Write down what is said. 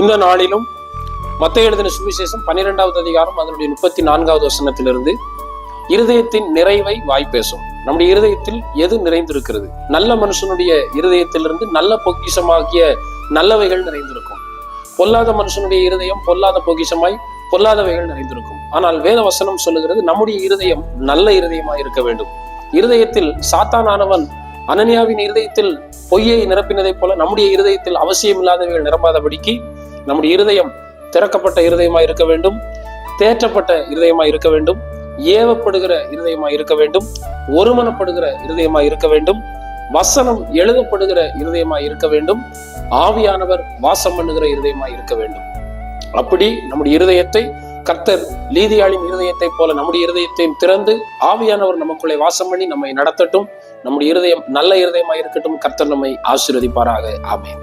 இந்த நாளிலும் மத்தேயு எழுதின சுவிசேஷம் 12வது அதிகாரம் அதனுடைய 34வது வசனத்திலிருந்து இருதயத்தின் நிறைவை வாய் பேசும். நம்முடைய இருதயத்தில் எது நிறைந்திருக்கிறது? நல்ல மனுஷனுடைய இருதயத்திலிருந்து நல்ல பொக்கிஷமாகிய நல்லவைகள் நிறைந்திருக்கும். பொல்லாத மனுஷனுடைய இருதயம் பொல்லாத பொக்கிஷமாய் பொல்லாதவைகள் நிறைந்திருக்கும். ஆனால் வேத வசனம் சொல்லுகிறது நம்முடைய இருதயம் நல்ல இருதயமாய் இருக்க வேண்டும். இருதயத்தில் சாத்தானானவன் அனனியாவின் இருதயத்தில் பொய்யை நிரப்பினதை போல நம்முடைய இருதயத்தில் அவசியம் இல்லாதவைகள் நிரம்பாதபடிக்கு நம்முடைய இருதயம் திறக்கப்பட்ட இருதயமாய் இருக்க வேண்டும், தேற்றப்பட்ட இருதயமாய் இருக்க வேண்டும், ஏவப்படுகிற இருதயமாய் இருக்க வேண்டும், ஒருமனப்படுகிற இருதயமாய் இருக்க வேண்டும், வசனம் எழுதப்படுகிற இருதயமாய் இருக்க வேண்டும், ஆவியானவர் வாசம் பண்ணுகிற இருதயமாய் இருக்க வேண்டும். அப்படி நம்முடைய இருதயத்தை கர்த்தர் லீதியாளின் இருதயத்தை போல நம்முடைய இருதயத்தையும் திறந்து ஆவியானவர் நமக்குள்ளே வாசம் பண்ணி நம்மை நடத்தட்டும். நம்முடைய இருதயம் நல்ல இருதயமாய் இருக்கட்டும். கர்த்தர் நம்மை ஆசீர்வதிப்பாராக. ஆமென்.